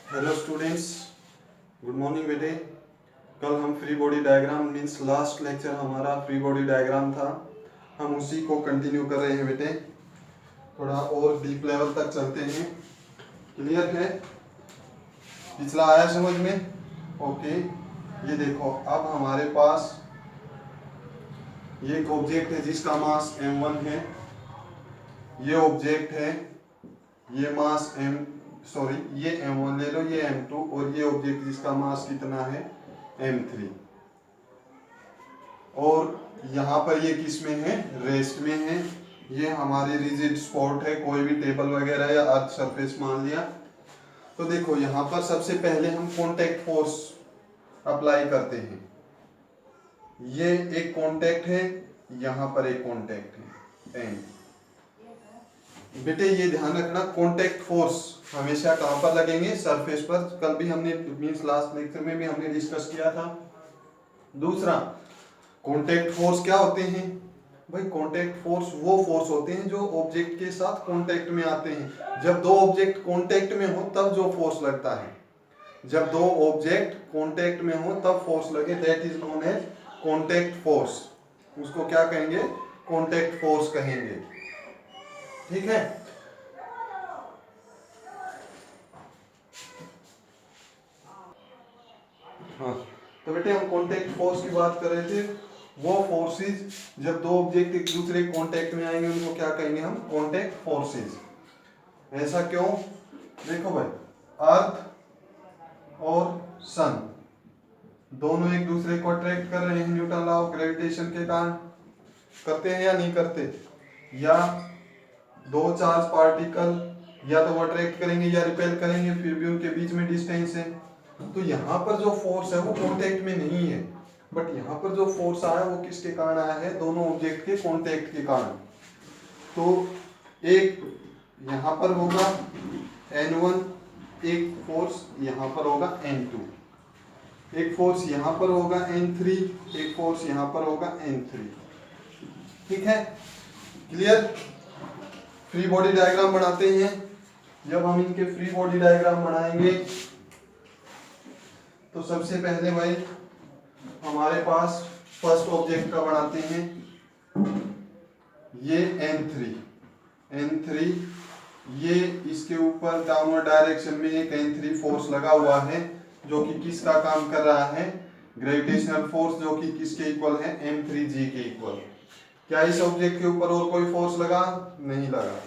Hello students, good morning बेटे। कल हम free body diagram means last lecture हमारा फ्री बॉडी डायग्राम था, हम उसी को कंटिन्यू कर रहे हैं बेटे। थोड़ा और डीप लेवल तक चलते हैं। क्लियर है? पिछला आया समझ में? ओके। ये देखो, अब हमारे पास ये एक ऑब्जेक्ट है जिसका मास m1 है। ये ऑब्जेक्ट है, ये मास ये m1 ले लो, ये m2, और ये ऑब्जेक्ट जिसका मास कितना है m3। और यहाँ पर ये किस में है? रेस्ट में है। ये हमारी रिजिड स्पॉट है, कोई भी टेबल वगैरह या अर्थ सरफेस मान लिया। तो देखो, यहाँ पर सबसे पहले हम कॉन्टैक्ट फोर्स अप्लाई करते हैं। ये एक कॉन्टैक्ट है, यहाँ पर एक कॉन्टैक्ट है एंड। बेटे ये ध्यान रखना, कॉन्टैक्ट फोर्स हमेशा कहाँ पर लगेंगे? सरफेस पर। कल भी हमने मीन्स लास्ट लेक्चर में भी हमने डिस्कस किया था। दूसरा, कॉन्टैक्ट फोर्स क्या होते हैं भाई? कॉन्टैक्ट फोर्स वो फोर्स होते हैं जो ऑब्जेक्ट के साथ कॉन्टैक्ट में आते हैं। जब दो ऑब्जेक्ट कॉन्टैक्ट में हो तब जो फोर्स लगता है, जब दो ऑब्जेक्ट कॉन्टैक्ट में हो तब फोर्स लगे, that is known as contact force. उसको क्या कहेंगे? कॉन्टैक्ट फोर्स कहेंगे। ठीक है? हाँ, तो बेटे हम कॉन्टैक्ट फोर्स की बात कर रहे थे। वो फोर्सेस जब दो ऑब्जेक्ट एक दूसरे कॉन्टैक्ट में आएंगे उनको क्या कहेंगे हम? Contact forces. ऐसा क्यों? देखो भाई, अर्थ और सन दोनों एक दूसरे को अट्रैक्ट कर रहे हैं न्यूटन लॉ ऑफ ग्रेविटेशन के कारण। करते हैं या नहीं करते? या दो चार्ज पार्टिकल या तो वो अट्रैक्ट करेंगे या रिपेल करेंगे, फिर भी उनके बीच में डिस्टेंस है। तो यहाँ पर जो फोर्स है वो कॉन्टैक्ट में नहीं है, बट यहाँ पर जो फोर्स आया वो किसके कारण आया है? दोनों ऑब्जेक्ट के कॉन्टैक्ट के कारण। तो एक यहाँ पर होगा N1, एक फोर्स यहाँ पर होगा N2, एक फोर्स यहाँ पर होगा N3, एक फोर्स यहाँ पर होगा N3। ठीक है? क्लियर? फ्री बॉडी डायग्राम बनाते हैं। जब हम इनके फ्री बॉडी डायग्राम बनाएंगे तो सबसे पहले भाई हमारे पास फर्स्ट ऑब्जेक्ट का बनाते हैं। ये N3, ये इसके ऊपर डाउनवर्ड डायरेक्शन में एक N3 फोर्स लगा हुआ है जो कि किसका काम कर रहा है? ग्रेविटेशनल फोर्स, जो कि किसके इक्वल है? m3g के इक्वल। क्या इस ऑब्जेक्ट के ऊपर और कोई फोर्स लगा? नहीं लगा।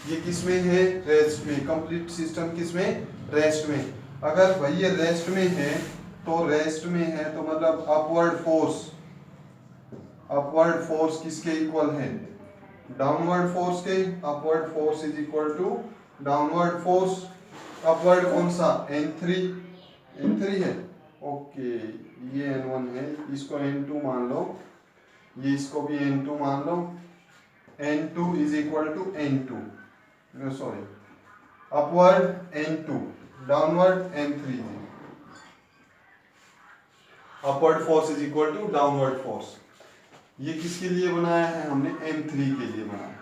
ये किस में है? रेस्ट में। कंप्लीट सिस्टम किस में? रेस्ट में। अगर भाई ये रेस्ट में है तो रेस्ट में है तो मतलब अपवर्ड फोर्स किसके इक्वल है? डाउनवर्ड फोर्स के। Upward force is equal to downward force. Upward कौन सा? N3 है। ओके, ये N1 है, इसको N2 मान लो, ये इसको भी N2 मान लो। N2 is equal to N2, sorry, upward N2, downward M3 है। Upward force is equal to downward force. ये किसके लिए बनाया है हमने? M3 के लिए बनाया।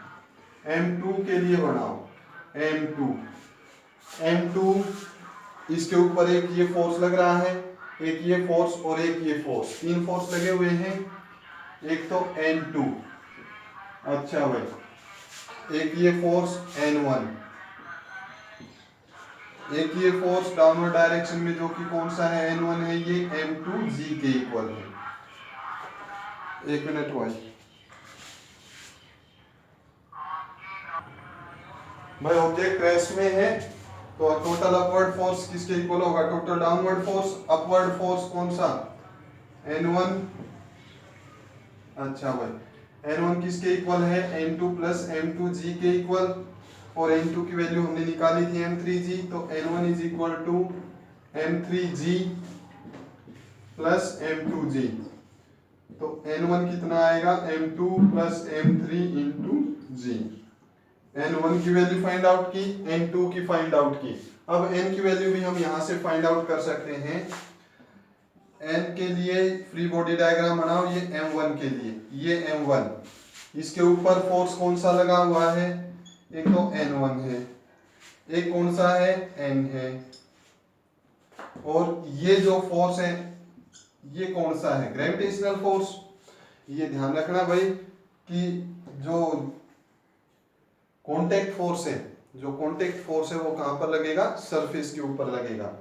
M2 के लिए बनाओ। M2 इसके ऊपर एक ये फोर्स लग रहा है, एक ये फोर्स और एक ये फोर्स, तीन फोर्स लगे हुए हैं। एक तो N2, अच्छा भाई, एक ये फोर्स N1, एक ये फोर्स डाउनवर्ड डायरेक्शन में जो कि कौन सा है? N1 है, ये M2g के इक्वल है। एक मिनट भाई, ऑब्जेक्ट रेस्ट में है तो टोटल अपवर्ड फोर्स किसके इक्वल होगा? Total downward force. Upward force कौन सा? N1। अच्छा भाई, N1 किसके इक्वल है? N2 प्लस M2g के इक्वल। और N2 की वैल्यू हमने निकाली थी M3g, तो N1 is equal to M3g plus M2g। तो N1 कितना आएगा? M2 plus M3 into g। N1 की वैल्यू फाइंड आउट की, N2 की फाइंड आउट की। अब N की वैल्यू भी हम यहां से फाइंड आउट कर सकते हैं। N के लिए फ्री बॉडी डायग्राम बनाओ। ये M1 के लिए, ये M1, इसके ऊपर फोर्स कौन सा लगा हुआ है? एक तो N1 है, एक कौन सा है? N है। और ये जो फोर्स है ये कौन सा है, ग्रेविटेशनल फोर्स। ये ध्यान रखना भाई कि जो कांटेक्ट फोर्स है, जो कांटेक्ट फोर्स है वो कहां पर लगेगा, सरफेस के ऊपर लगेगा।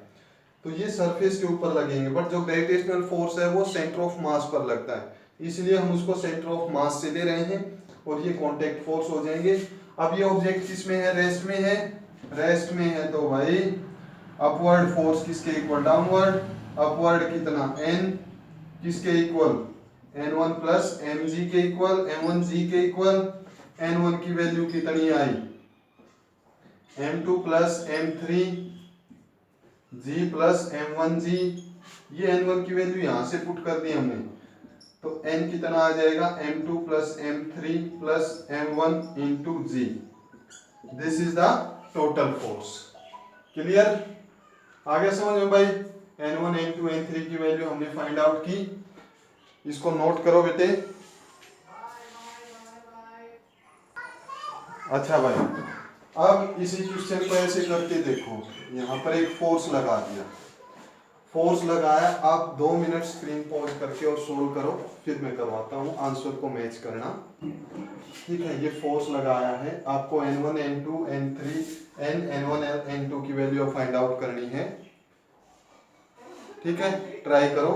तो ये सरफेस के ऊपर लगेंगे, बट जो ग्रेविटेशनल फोर्स है वो सेंटर ऑफ मास पर लगता है, इसलिए हम उसको सेंटर ऑफ मास से ले रहे हैं और ये कांटेक्ट फोर्स हो जाएंगे। अब ये ऑब्जेक्ट किसमें है, रेस्ट में है, रेस्ट में है तो भाई अपवर्ड फोर्स किसके इक्वल, डाउनवर्ड। अपवर्ड कितना, n किसके इक्वल, n1 प्लस mg के इक्वल, m1g के इक्वल। n1 की वैल्यू कितनी आई, m2 plus m3 g plus m1g। ये n1 की वैल्यू यहां से पुट कर दी हमने, तो n कितना आ जाएगा, m2 plus m3 plus m1 into g। This is the total force. Clear, आ गया समझ में भाई। n1 n2 n3 की वैल्यू हमने फाइंड आउट की, इसको नोट करो बेटे। अच्छा भाई, अब इसी क्वेश्चन को ऐसे करके देखो, यहाँ पर एक फोर्स लगा दिया, फोर्स लगाया, आप 2 मिनट स्क्रीन पॉज करके और सोल्व करो, फिर मैं करवाता हूँ, आंसर को मैच करना। ठीक है, ये फोर्स लगाया है, आपको n1 n2 n3 n1 n2 की वैल्यू फाइंड आउट करनी है। ठीक है, ट्राई करो,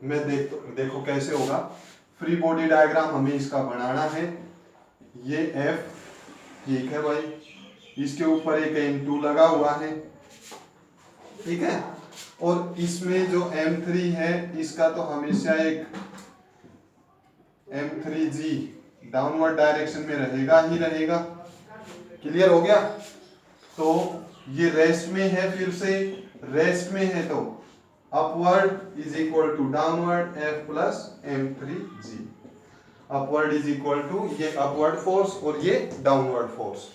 मैं देखो कैसे होगा। फ्री बॉडी डायग्राम हमें इसका बनाना है। ये F, ठीक है भाई, इसके ऊपर एक n2 लगा हुआ है, ठीक है, और इसमें जो m3 है इसका तो हमेशा एक m3g डाउनवर्ड डायरेक्शन में रहेगा ही रहेगा। क्लियर हो गया। तो ये रेस्ट में है, फिर से रेस्ट में है तो upward is equal to downward F plus m3g। Upward is equal to ये अपवर्ड फोर्स और ये डाउनवर्ड फोर्स।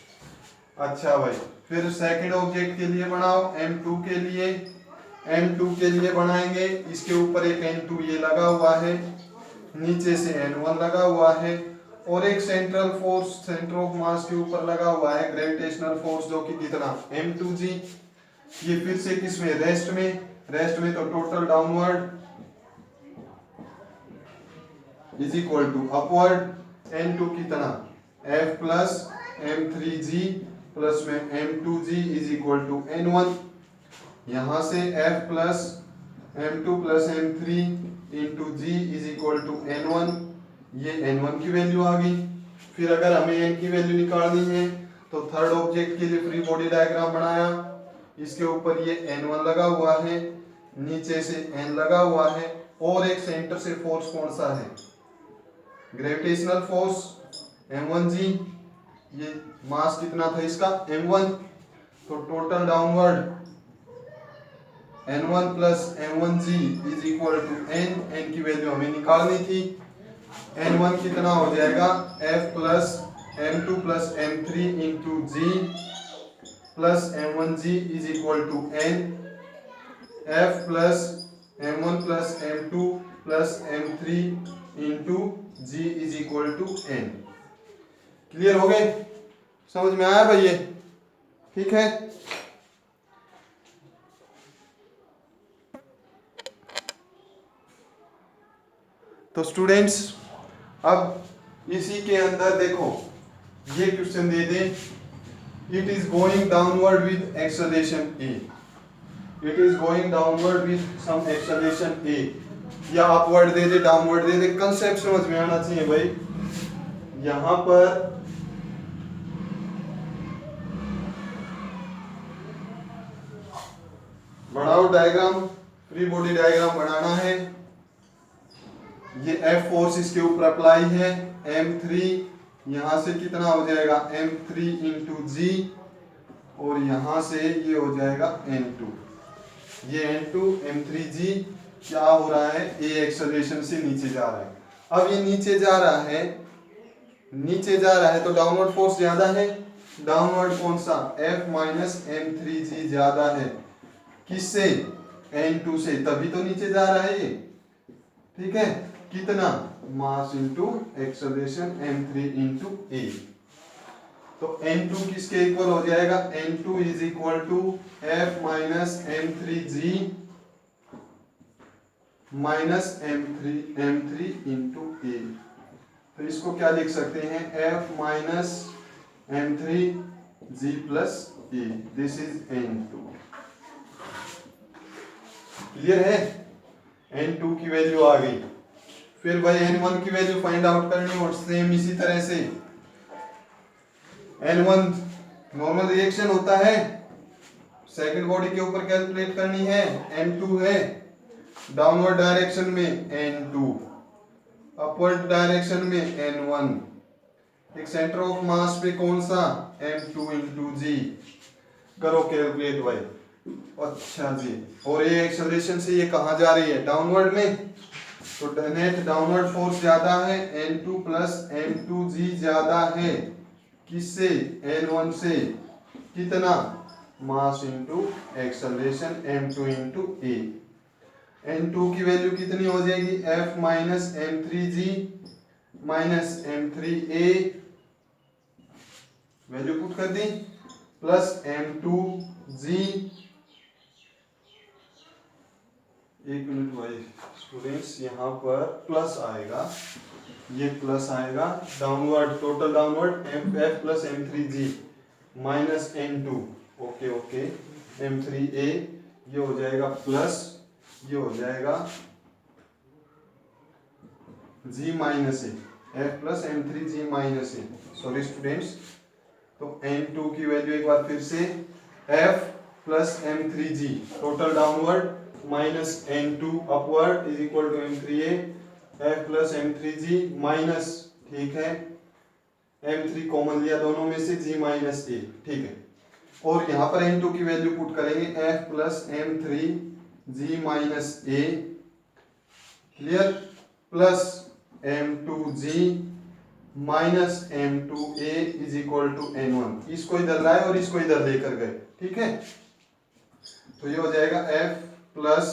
अच्छा भाई, फिर सेकंड ऑब्जेक्ट के लिए बनाओ, m2 के लिए। m2 के लिए बनाएंगे, इसके ऊपर एक n2 ये लगा हुआ है, नीचे से n1 लगा हुआ है, और एक central force centre of mass के ऊपर लगा हुआ है, ग्रेविटेशनल फोर्स, जो कि कितना, m2g। ये फिर से किसमें, रेस्ट में, रेस्ट में तो total downward is equal to upward, n2 कितना, F प्लस m3g प्लस में m2g is equal to n1। यहां से F plus m2 plus m3 into g is equal to n1। ये n1 की वैल्यू आ गई। फिर अगर हमें n की वैल्यू निकालनी है तो थर्ड ऑब्जेक्ट के लिए फ्री बॉडी डायग्राम बनाया, इसके ऊपर ये n1 लगा हुआ है, नीचे से n लगा हुआ है, और एक सेंटर से फोर्स कौन सा है, ग्रेविटेशनल फोर्स m1g। ये मास कितना था इसका, m1, तो total downward n1 plus m1g is equal to n की वैल्यू हमें निकालनी थी। n1 कितना हो जाएगा, F plus m2 plus m3 into g plus m1g is equal to n। F plus m1 plus m2 plus m3 into g is equal to n। Clear हो गए, समझ में आया भाई ये, ठीक है। तो स्टूडेंट्स, अब इसी के अंदर देखो, ये क्वेश्चन दे दे, it is going downward with acceleration a, it is going downward with some acceleration a, या अपवर्ड दे दे, डाउनवर्ड दे दे, कंसेप्ट समझ में आना चाहिए भाई। यहां पर बनाओ डायग्राम, फ्री बॉडी डायग्राम बनाना है। ये F फोर्स इसके ऊपर अप्लाई है, m3, यहां से कितना हो जाएगा, m3 इंटू जी, और यहां से ये हो जाएगा n2, ये n2 m3g। क्या हो रहा है, a एक्सेलरेशन से नीचे जा रहा है। अब ये नीचे जा रहा है, नीचे जा रहा है तो डाउनवर्ड फोर्स ज्यादा है, डाउनवर्ड कौन सा, F माइनस m3g ज्यादा है, किससे, n2 से, तभी तो नीचे जा रहा है ये, ठीक है। कितना, mass into acceleration m3 into a, तो n2 किसके इक्वल हो जाएगा, n2 is equal to F minus m3g minus m3 into a. तो इसको क्या लिख सकते हैं, f minus m3 g plus a, this is n2। Clear है, n2 की वैल्यू आ गई। फिर भाई n1 की वैल्यू फाइंड आउट करनी, और सेम इसी तरह से n1 नॉर्मल रिएक्शन होता है, सेकंड बॉडी के ऊपर कैलकुलेट करनी है। n2 है डाउनवर्ड डायरेक्शन में n2, अपवर्ड डायरेक्शन में n1, एक सेंटर ऑफ मास पे कौन सा, m2 इंटू जी। करो कैलकुलेट भाई। अच्छा जी, और ये एक्सेलरेशन से ये कहाँ जा रही है, डाउनवर्ड में, तो नेट डाउनवर्ड फोर्स ज्यादा है, n2 प्लस m2g ज्यादा है किससे, n1 से। कितना, mass into acceleration m2 into a. n2 की वैल्यू कितनी हो जाएगी, f minus m3g minus m3a, value put कर दी, प्लस m2g। एक मिनट भाई स्टूडेंट्स, यहाँ पर प्लस आएगा, ये प्लस आएगा, downward, total downward f plus m3g minus n2, okay okay, m3a, ये हो जाएगा प्लस, ये हो जाएगा g minus a, f plus m3g minus a, sorry students. तो n2 की वैल्यू एक बार फिर से, f plus m3g total downward minus n2 upward is equal to m3a, f plus m3g minus, ठीक है, m3 कॉमन लिया दोनों में से, g माइनस a, ठीक है। और यहाँ पर n2 की वैल्यू पुट करेंगे, f plus m3g minus a, clear, plus m2g minus m2a is equal to n1। इसको इधर लाए और इसको इधर लेकर गए, ठीक है। तो ये हो जाएगा f plus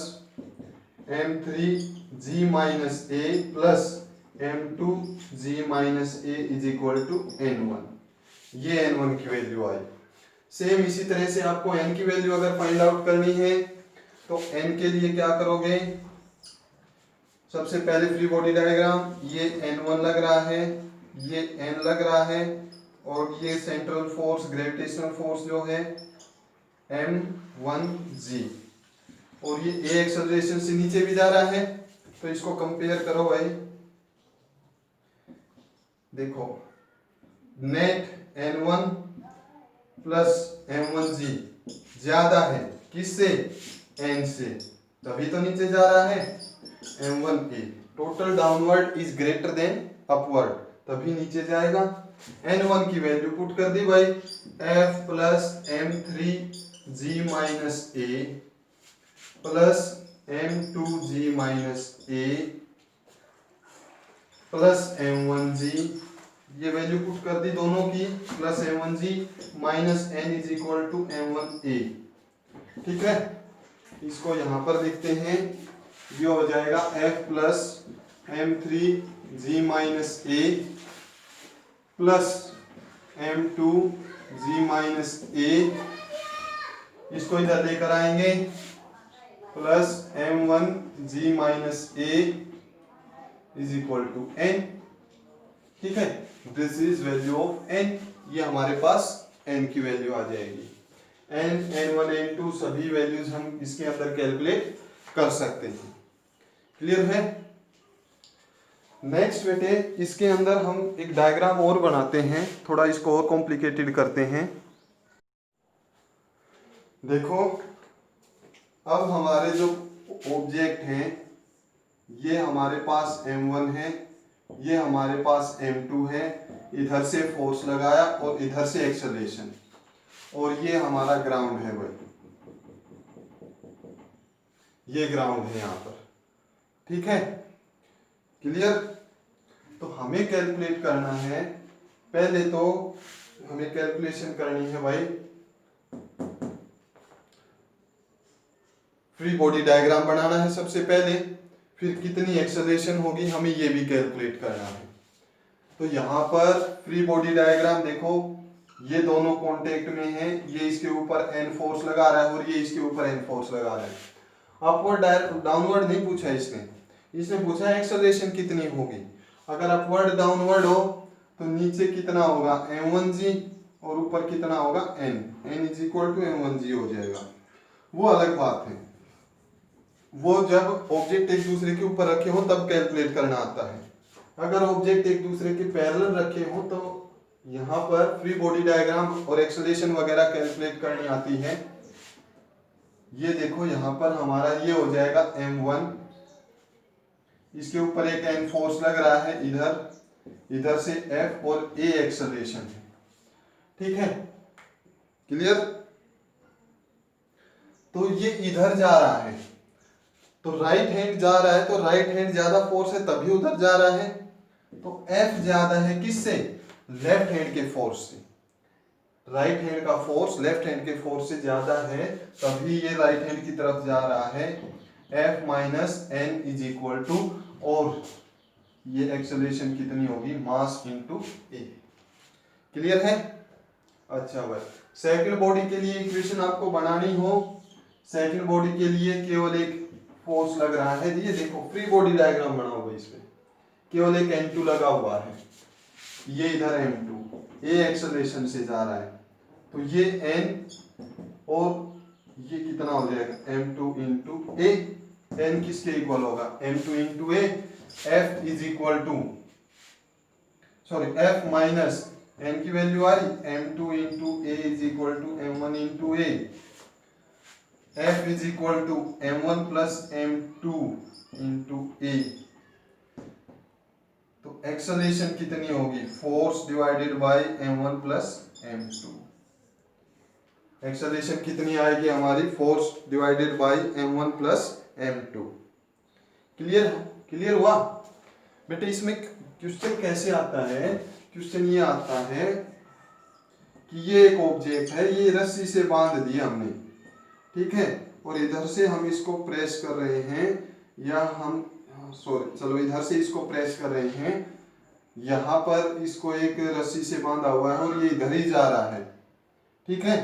m3g minus a plus m2g minus a is equal to n1। ये n1 की वैल्यू आई। सेम इसी तरह से आपको n की वैल्यू अगर फाइंड आउट करनी है तो n के लिए क्या करोगे, सबसे पहले फ्री बॉडी डायग्राम, ये n1 लग रहा है, ये n लग रहा है, और ये सेंट्रल फोर्स, ग्रेविटेशनल फोर्स जो है m1g, और ये a एक्सेलरेशन से नीचे भी जा रहा है। तो इसको कंपेयर करो भाई, देखो नेट n1 प्लस m1g ज्यादा है किससे, n से, तभी तो नीचे जा रहा है। m1a total downward is greater than upward, तभी नीचे जाएगा। n1 की वैल्यू पुट कर दी भाई, f plus m3g minus a plus m2g minus a plus m1g, ये वैल्यू पुट कर दी दोनों की, plus m1g minus n is equal to m1a, ठीक है। इसको यहाँ पर लिखते हैं, ये हो जाएगा f plus m3g minus a plus m2g minus a, इसको इधर लेकर आएंगे, plus m1g minus a is equal to n, ठीक है। This is value of n, ये हमारे पास n की वैल्यू आ जाएगी। n, n1, n2 सभी वैल्यूज हम इसके अंदर कैलकुलेट कर सकते हैं, क्लियर है। नेक्स्ट बेटे, इसके अंदर हम एक डायग्राम और बनाते हैं, थोड़ा इसको और कॉम्प्लिकेटेड करते हैं। देखो, अब हमारे जो ऑब्जेक्ट हैं, ये हमारे पास m1 है, ये हमारे पास m2 है, इधर से फोर्स लगाया और इधर से एक्सेलरेशन, और ये हमारा ग्राउंड है भाई, ये ग्राउंड है यहाँ पर, ठीक है, क्लियर। तो हमें कैलकुलेट करना है, पहले तो हमें कैलकुलेशन करनी है भाई, फ्री बॉडी डायग्राम बनाना है सबसे पहले, फिर कितनी एक्सेलरेशन होगी हमें ये भी कैलकुलेट करना है। तो यहाँ पर फ्री बॉडी डायग्राम देखो, ये दोनों कांटेक्ट में है, ये इसके ऊपर n फोर्स लगा रहा है और ये इसके ऊपर n फोर्स लगा रहा है। अपवर्ड डाउनवर्ड नहीं पूछा इसने पूछा एक्सेलरेशन कितनी होगी। अगर अपवर्ड डाउनवर्ड हो तो नीचे कितना होगा m1g और ऊपर कितना होगा n is equal to m1g हो जाएगा। वो अलग बात है, वो जब ऑब्जेक्ट एक दूसरे के ऊपर रखे हो तब कैलकुलेट करना आता है। अगर ऑब्जेक्ट एक दूसरे के पैरेलल रखे हो तो यहाँ पर फ्री बॉडी डायग्राम और एक्सेलरेशन वगैरह कैलकुलेट करनी आती है। ये देखो यहाँ पर हमारा ये हो जाएगा m1, इसके ऊपर एक n फोर्स लग रहा है, इधर से F और A एक्सेलरेशन है। ठीक है, क्लियर। तो ये इधर जा रहा है तो राइट हैंड जा रहा है, तो राइट हैंड ज्यादा फोर्स है तभी उधर जा रहा है। तो F ज्यादा है किससे, लेफ्ट हैंड के फोर्स से। राइट हैंड का फोर्स लेफ्ट हैंड के फोर्स से ज्यादा है तभी ये राइट हैंड की तरफ जा रहा है। F minus n is equal to, और ये एक्सेलरेशन कितनी होगी, मास इनटू ए। क्लियर है। अच्छा भाई, सेकंड बॉडी के लिए इक्वेशन आपको बनानी हो, सेकंड बॉडी के लिए केवल एक फोर्स लग रहा है। ये देखो फ्री बॉडी डायग्राम बना हुआ है, इसमें केवल एक n2 लगा हुआ है, ये इधर m2 ए एक्सेलरेशन से जा रहा है। तो ये n और ये कितना हो जाएगा m2 इंटू ए। n किसके इक्वल होगा, m2 into a. f is equal to, sorry f minus n की वैल्यू आई, m2 into a is equal to m1 into a. f is equal to m1 plus m2 into a. तो acceleration कितनी होगी, force divided by m1 plus m2। Acceleration कितनी आएगी हमारी, force divided by m1 plus m2। Clear, clear हुआ बेटे। इसमें question कैसे आता है, क्वेश्चन ये आता है कि ये एक ऑब्जेक्ट है, ये रस्सी से बांध दिया हमने, ठीक है, और इधर से हम इसको प्रेस कर रहे हैं, या हम सॉरी चलो इधर से इसको प्रेस कर रहे हैं, यहाँ पर इसको एक रस्सी से बांधा हुआ है और ये इधर ही जा रहा है। ठीक है,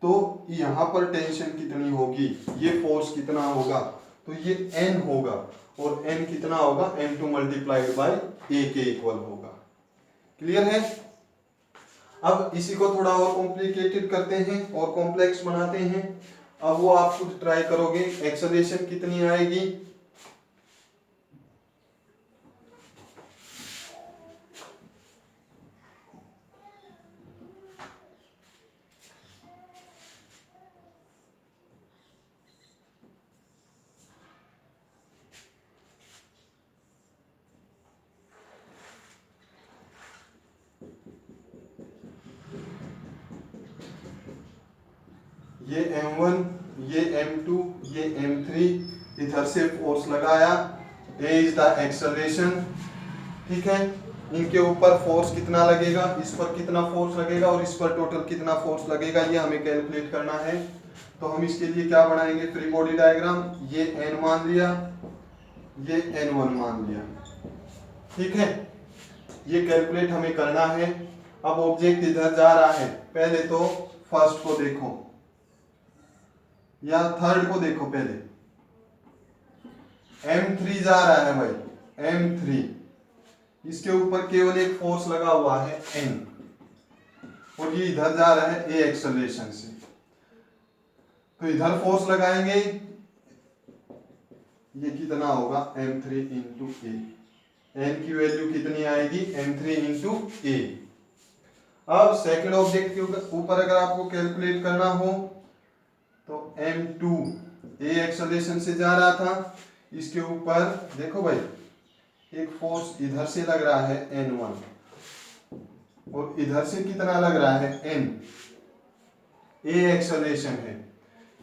तो यहाँ पर टेंशन कितनी होगी, ये फोर्स कितना होगा, तो ये n होगा, और n कितना होगा, m2 मल्टीप्लाइड बाय a के इक्वल होगा। क्लियर है। अब इसी को थोड़ा और कॉम्प्लिकेटेड करते हैं और कॉम्प्लेक्स बनाते हैं। अब वो आप खुद ट्राई करोगे, एक्सेलरेशन कितनी आएगी, ये m1, ये m2, ये m3, इधर से फोर्स लगाया, a इज द एक्सेलरेशन। ठीक है, इनके ऊपर फोर्स कितना लगेगा, इस पर कितना फोर्स लगेगा और इस पर टोटल कितना फोर्स लगेगा, ये हमें कैलकुलेट करना है। तो हम इसके लिए क्या बनाएंगे, फ्री बॉडी डायग्राम। ये n मान लिया, ये n1 मान लिया। ठीक है, ये कैलकुलेट हमें करना है। अब ऑब्जेक्ट इधर जा रहा है, पहले तो फर्स्ट को देखो या थर्ड को देखो। पहले m3 जा रहा है भाई, m3, इसके ऊपर केवल एक फोर्स लगा हुआ है n, और ये इधर जा रहा है a एक्सेलरेशन से। तो इधर फोर्स लगाएंगे, ये कितना होगा m3 इंटू ए। n की वैल्यू कितनी आएगी, m3 इंटू ए। अब सेकंड ऑब्जेक्ट के ऊपर अगर आपको कैलकुलेट करना हो तो m2 a एक्सेलरेशन से जा रहा था, इसके ऊपर देखो भाई एक फोर्स इधर से लग रहा है n1, और इधर से कितना लग रहा है n, a एक्सेलरेशन है।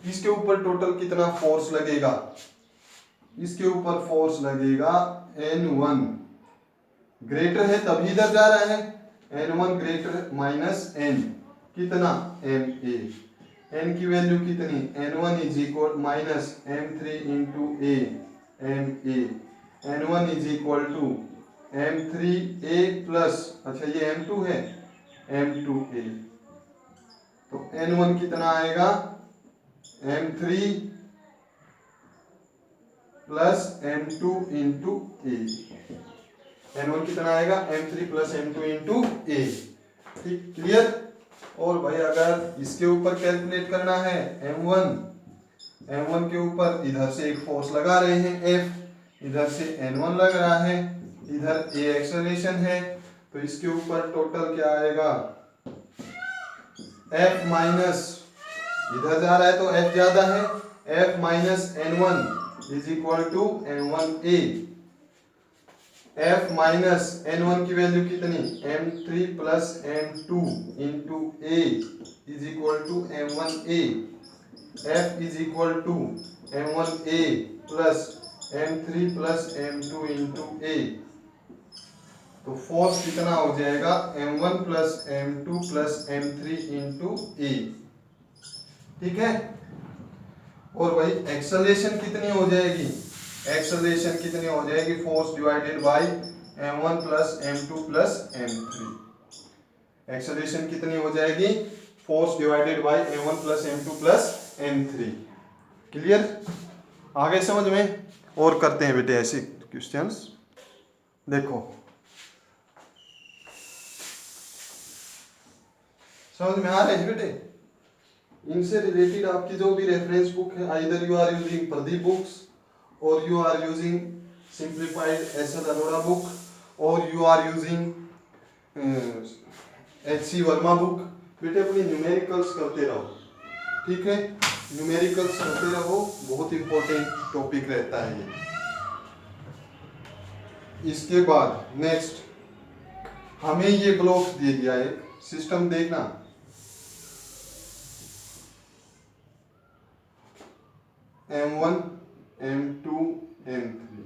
इसके ऊपर टोटल कितना फोर्स लगेगा, इसके ऊपर फोर्स लगेगा n1 ग्रेटर है तभी इधर जा रहा है, n1 ग्रेटर माइनस n, कितना ma। n की वैल्यू कितनी, n1 is equal minus m3 into a ma। n1 is equal to m3a plus, अच्छा ये m2 है, m2a। तो n1 कितना आएगा, m3 प्लस m2 इंटू ए। n1 कितना आएगा m3 प्लस m2 इंटू ए। ठीक, क्लियर। और भाई अगर इसके ऊपर कैलकुलेट करना है m1 के ऊपर इधर से एक फोर्स लगा रहे हैं F, इधर से N1 लग रहा है, इधर A एक्सेलरेशन है, तो इसके ऊपर टोटल क्या आएगा F माइनस, इधर जा रहा है तो F ज्यादा है, F minus N1 is equal to M1A। F minus N1 की वैल्यू कितनी M3 plus M2 into A is equal to M1A। F is equal to M1A plus M3 plus M2 into A। तो force कितना हो जाएगा M1 plus M2 plus M3 into A। ठीक है। और भाई एक्सेलरेशन कितनी हो जाएगी, एक्सेलरेशन कितनी हो जाएगी force divided by M1 plus M2 plus M3। Acceleration कितनी हो जाएगी force divided by M1 plus M2 plus M3। Clear, आगे समझ में। और करते हैं बेटे ऐसे क्वेश्चंस। देखो समझ में आ रहे हैं बेटे, इनसे रिलेटेड आपकी जो भी रेफरेंस बुक है, either you are using Pradeep books और you are using simplified S L Arora book और you are using HC Verma book, बेटे अपनी न्यूमेरिकल्स करते रहो। ठीक है, न्यूमेरिकल्स करते रहो, बहुत इंपॉर्टेंट टॉपिक रहता है ये। इसके बाद नेक्स्ट हमें ये ब्लॉक्स दे दिया है, सिस्टम देखना। M1 M2 M3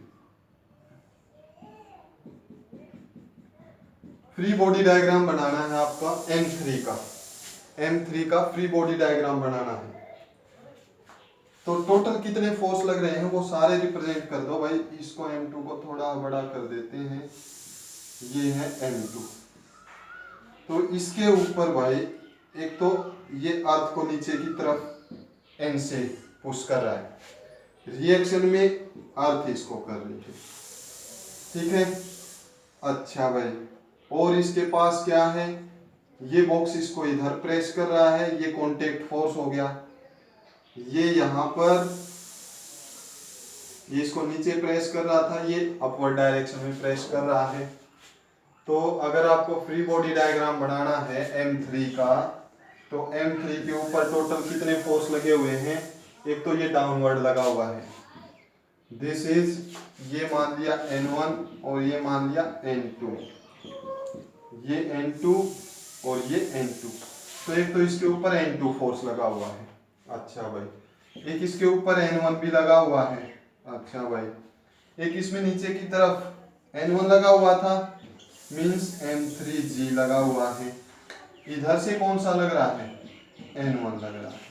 free body diagram बनाना है आपका M3 का फ्री बॉडी डायग्राम बनाना है। तो टोटल कितने फोर्स लग रहे हैं वो सारे रिप्रेजेंट कर दो भाई। इसको M2 को थोड़ा बड़ा कर देते हैं, ये है M2। तो इसके ऊपर भाई एक तो ये अर्थ को नीचे की तरफ N से पुश कर रहा है, रिएक्शन में अर्थ इसको कर रही है। ठीक है, अच्छा भाई, और इसके पास क्या है, ये बॉक्स इसको इधर प्रेस कर रहा है, ये कांटेक्ट फोर्स हो गया। ये यहाँ पर ये इसको नीचे प्रेस कर रहा था, ये अपवर्ड डायरेक्शन में प्रेस कर रहा है। तो अगर आपको फ्री बॉडी डायग्राम बनाना है M3 का, तो M3 के ऊपर टोटल कितने फोर्स लगे हुए हैं। एक तो ये डाउनवर्ड लगा हुआ है, दिस इज, ये मान लिया N1 और ये मान लिया N2, ये N2 और ये N2। तो एक तो इसके ऊपर N2 फोर्स लगा हुआ है। अच्छा भाई, एक इसके ऊपर N1 भी लगा हुआ है। अच्छा भाई, एक इसमें नीचे की तरफ N1 लगा हुआ था, मीन्स M3G लगा हुआ है। इधर से कौन सा लग रहा है, N1 लग रहा है।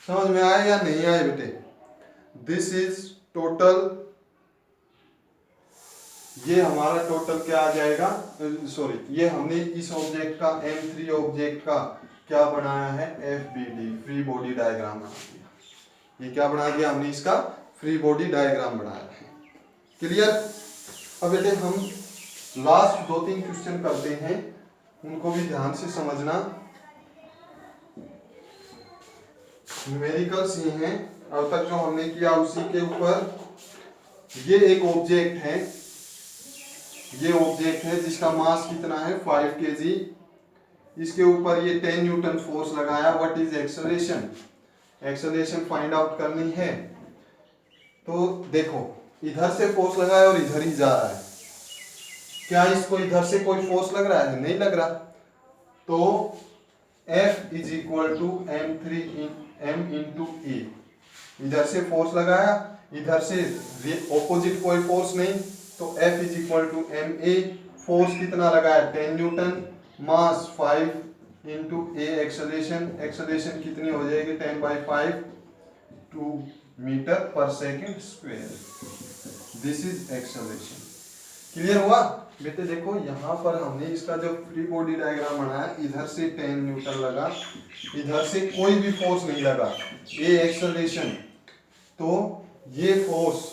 समझ में आया या नहीं आया बेटे। दिस इज टोटल, ये हमारा टोटल क्या आ जाएगा, सॉरी, ये हमने इस ऑब्जेक्ट का M3 ऑब्जेक्ट का क्या बनाया है, FBD फ्री बॉडी डायग्राम बना दिया। ये क्या बना दिया हमने, इसका फ्री बॉडी डायग्राम बनाया है। क्लियर। अब बेटे हम लास्ट 2-3 क्वेश्चन करते हैं, उनको भी ध्यान से समझना। न्यूमेरिकल्स ही हैं, अब तक जो हमने किया उसी के ऊपर। ये एक ऑब्जेक्ट है, ये ऑब्जेक्ट है जिसका मास कितना है 5 kg। इसके ऊपर ये 10 न्यूटन फोर्स लगाया। What is acceleration, acceleration find out करनी है। तो देखो इधर से फोर्स लगाया और इधर ही जा रहा है, क्या इसको इधर से कोई फोर्स लग रहा है, नहीं लग रहा। तो F is equal to M into E। इधर से फोर्स लगाया, इधर से ऑपोजिट कोई फोर्स नहीं, तो F is equal to MA। Force कितना लगाया 10 newton, mass 5 into A acceleration, acceleration कितनी हो जाएगी 10/5 2 metre per second square. This is acceleration. Clear हुआ बेटे। देखो यहाँ पर हमने इसका जो फ्री बॉडी डायग्राम बनाया, इधर से 10 न्यूटन लगा, इधर से कोई भी फोर्स नहीं लगा, ये एक्सेलरेशन। तो ये फोर्स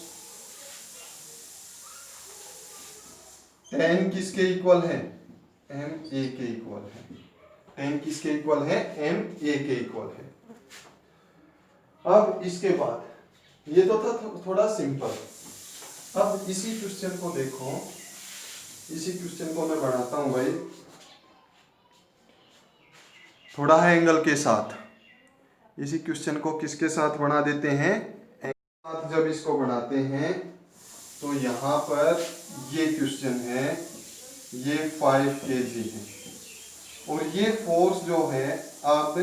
10 किसके इक्वल है, एम ए के इक्वल है। 10 किसके इक्वल है, एम ए के इक्वल है। अब इसके बाद ये तो था थोड़ा सिंपल। अब इसी क्वेश्चन को देखो, इसी क्वेश्चन को मैं बढ़ाता हूं भाई, थोड़ा है एंगल के साथ। इसी क्वेश्चन को किसके साथ बना देते हैं, एंगल के साथ। जब इसको बनाते हैं तो यहाँ पर ये क्वेश्चन है, ये 5 kg है और ये फोर्स जो है अब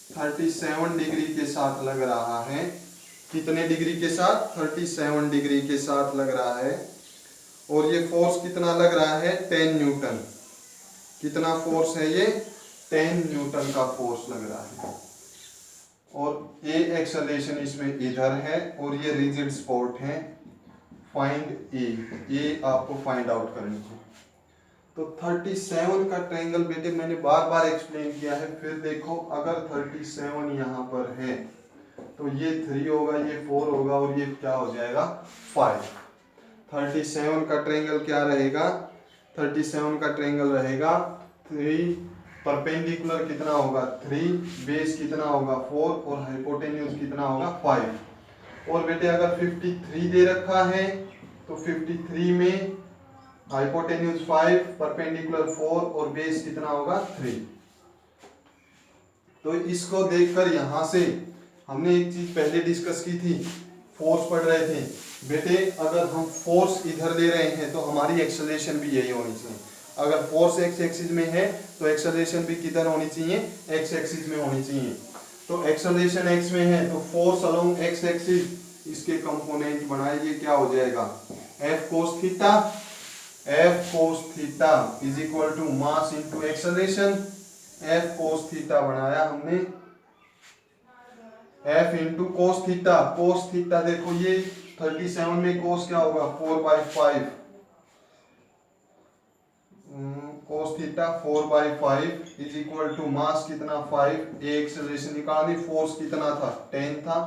37 डिग्री के साथ लग रहा है। कितने डिग्री के साथ, 37 डिग्री के साथ लग रहा है। और ये फोर्स कितना लग रहा है, 10 न्यूटन। कितना फोर्स है ये, 10 न्यूटन का फोर्स लग रहा है। और ये एक्सेलरेशन इसमें इधर है और ये रिजिड स्पॉट है। फाइंड ए, ये आपको फाइंड आउट करनी है। तो 37 का ट्रायंगल बेटे मैंने बार बार एक्सप्लेन किया है, फिर देखो अगर 37 यहाँ पर है तो ये 3 होगा, ये 4 होगा और ये क्या हो जाएगा 5। 37 का ट्रायंगल क्या रहेगा, 37 का ट्रायंगल रहेगा 3, परपेंडिकुलर कितना होगा 3, बेस कितना होगा 4 और हाइपोटेन्यूज कितना होगा 5। और बेटे अगर 53 दे रखा है तो 53 में हाइपोटेन्यूज 5, परपेंडिकुलर 4 और बेस कितना होगा 3। तो इसको देखकर यहां से हमने एक चीज पहले डिस्कस की थी, फोर्स पढ़ रहे थे बेटे। अगर हम फोर्स इधर ले रहे हैं तो हमारी एक्सेलरेशन भी यही होनी चाहिए। अगर फोर्स एक्स एक्सिस में है तो एक्सेलरेशन भी किधर होनी चाहिए, एक्स एक्सिस में होनी चाहिए। तो एक्सेलरेशन एक्स में है तो फोर्स अलोंग एक्स एक्सिस, इसके कंपोनेंट बनाइए, क्या हो जाएगा F cos theta. F cos theta is equal to mass into acceleration. F cos theta बनाया हमने, F into cos theta. Cos theta देखो ये 37 में कोस क्या होगा 4/5, cos theta 4/5 is equal to mass कितना 5। ए एक्सेलरेशन निकालनी, फोर्स कितना था 10 था,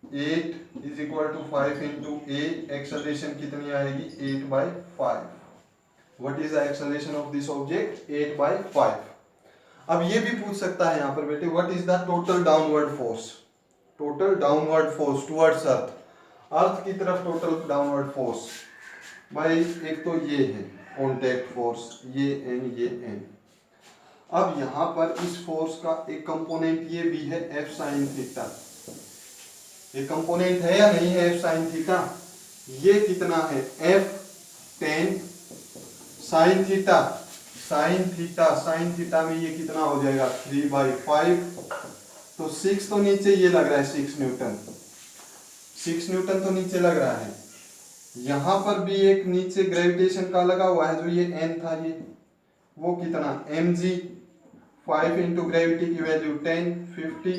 8 is equal to 5 into a, acceleration कितनी आएगी 8/5। What is the acceleration of this object, 8/5। अब ये भी पूछ सकता है यहाँ पर बेटे, what is the total downward force, total downward force towards earth, earth की तरफ टोटल डाउनवर्ड फोर्स। भाई एक तो ये है कॉन्टैक्ट फोर्स, ये एन, ये एन। अब यहाँ पर इस फोर्स का एक कंपोनेंट ये भी है एफ साइन थीटा। ये कंपोनेंट है या नहीं है एफ साइन थीटा, ये कितना है F 10 sine theta. Sine theta, sine theta में ये कितना हो जाएगा 3/5। तो 6 तो नीचे ये लग रहा है 6 न्यूटन, 6 न्यूटन तो नीचे लग रहा है। यहां पर भी एक नीचे ग्रेविटेशन का लगा हुआ है, जो ये एन था, ये वो कितना mg, 5 इंटू ग्रेविटी की वैल्यू 10, 50।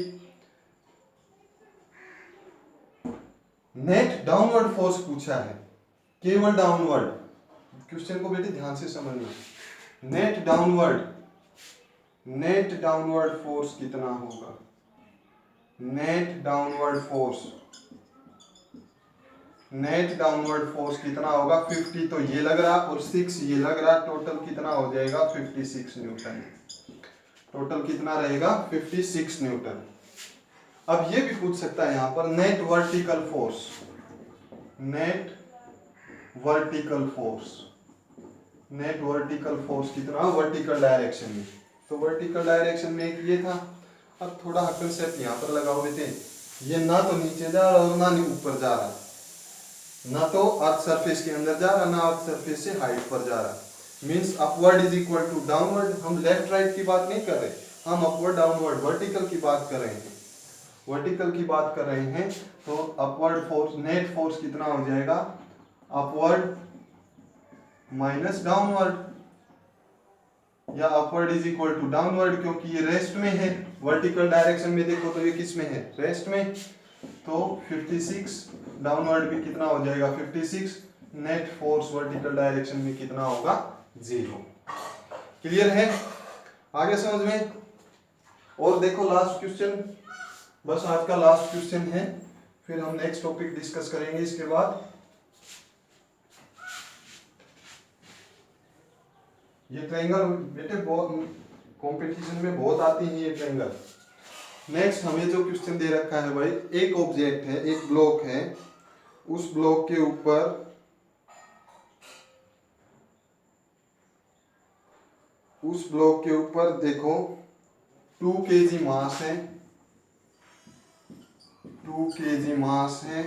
नेट डाउनवर्ड फोर्स पूछा है, केवल डाउनवर्ड। क्वेश्चन को बेटे ध्यान से समझना। नेट डाउनवर्ड फोर्स कितना होगा, नेट डाउनवर्ड फोर्स कितना होगा 50। तो ये लग रहा और 6 ये लग रहा, टोटल कितना हो जाएगा 56 न्यूटन। टोटल कितना रहेगा 56 न्यूटन। अब ये भी पूछ सकता है यहाँ पर नेट वर्टिकल फोर्स कितना वर्टिकल डायरेक्शन में। तो वर्टिकल डायरेक्शन में एक ये था। अब थोड़ा कंसेप्ट यहाँ पर लगाओ बेटे, ये ना तो नीचे जा रहा और ना ऊपर जा रहा, ना तो अर्थ सरफेस के अंदर जा रहा, ना अर्थ सरफेस से हाइट पर जा रहा। Means upward is equal to downward. हम लेफ्ट राइट की बात नहीं कर रहे, हम अपवर्ड डाउनवर्ड वर्टिकल की बात कर रहे हैं। तो अपवर्ड फोर्स, नेट फोर्स कितना हो जाएगा अपवर्ड माइनस डाउनवर्ड, या upward is equal to downward, क्योंकि ये रेस्ट में है। वर्टिकल डायरेक्शन में देखो तो ये किस में है, रेस्ट में। तो 56 डाउनवर्ड भी कितना हो जाएगा 56। नेट फोर्स वर्टिकल डायरेक्शन में कितना होगा 0। क्लियर है, आगे समझ में। और देखो लास्ट क्वेश्चन, बस आज का लास्ट क्वेश्चन है, फिर हम नेक्स्ट टॉपिक डिस्कस करेंगे इसके बाद। ये ट्रायंगल बेटे बहुत कंपटीशन में बहुत आती है ये ट्रायंगल। नेक्स्ट हमें जो क्वेश्चन दे रखा है भाई, एक ऑब्जेक्ट है, एक ब्लॉक है, उस ब्लॉक के ऊपर देखो 2 kg मास है, 2 kg मास है,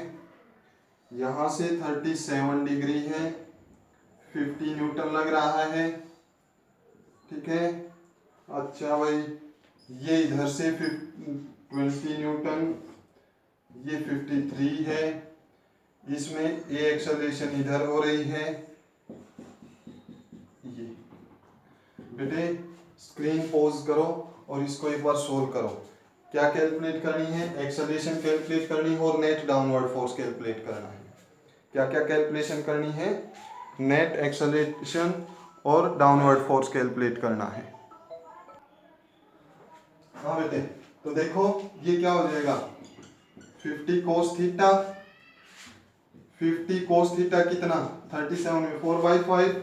यहाँ से 37 डिग्री है, 50 न्यूटन लग रहा है। ठीक है, अच्छा भाई ये इधर से 20 न्यूटन, ये 53 है, इसमें ए एक्सेलरेशन इधर हो रही है। ये बेटे स्क्रीन पॉज करो और इसको एक बार सोल्व करो। क्या कैलकुलेट करनी है? एक्सेलरेशन कैलकुलेट करनी है और नेट डाउनवर्ड फोर्स कैलकुलेट करना है। क्या क्या कैलकुलेशन करनी है? नेट एक्सेलरेशन और डाउनवर्ड फोर्स कैलकुलेट करना है। हाँ बेटे, तो देखो ये क्या हो जाएगा, 50 cos थीटा, 50 cos थीटा कितना 37 में 4/5,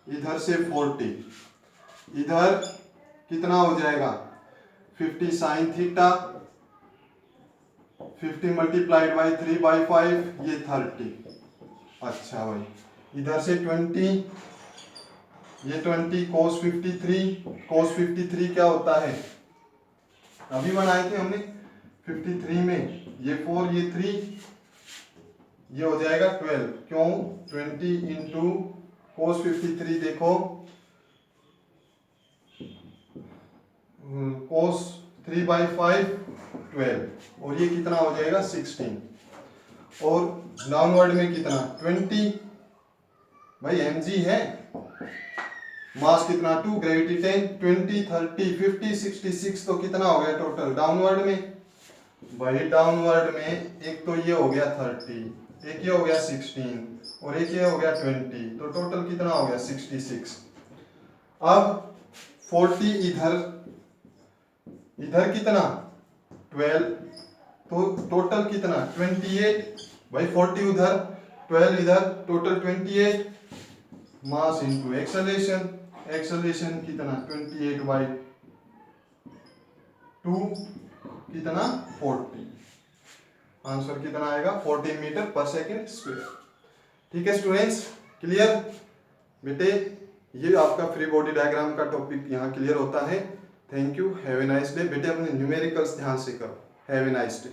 इधर से 40, इधर कितना हो जाएगा 50 sin थीटा, 50 मल्टीप्लाइड बाई 3/5, ये 30। अच्छा भाई इधर से 20, ये 20 cos 53, cos 53 क्या होता है, अभी बनाए थे हमने 53 में, ये 4 ये 3, ये हो जाएगा 12। क्यों 20 इंटू cos 53, देखो cos 3/5 12, और ये कितना हो जाएगा 16, और डाउनवर्ड में कितना 20, भाई mg है, मास कितना 2, ग्रेविटी 10, 20 30 50 66, तो कितना हो गया टोटल डाउनवर्ड में, भाई डाउनवर्ड में एक तो ये हो गया 30, एक ये हो गया 16, और एक ये हो गया 20, तो टोटल कितना हो गया 66। अब 40 इधर, इधर कितना 12, तो टोटल कितना 28, भाई 40 उधर 12 इधर, total 28, mass into acceleration, acceleration कितना 28/2 कितना 40, आंसर कितना आएगा 14 मीटर पर सेकेंड स्क्वायर। ठीक है स्टूडेंट्स, क्लियर बेटे, ये आपका फ्री बॉडी डायग्राम का टॉपिक यहाँ क्लियर होता है। Thank you, have a nice day. बेटे अपने न्यूमेरिकल्स ध्यान से करो। Have a nice day.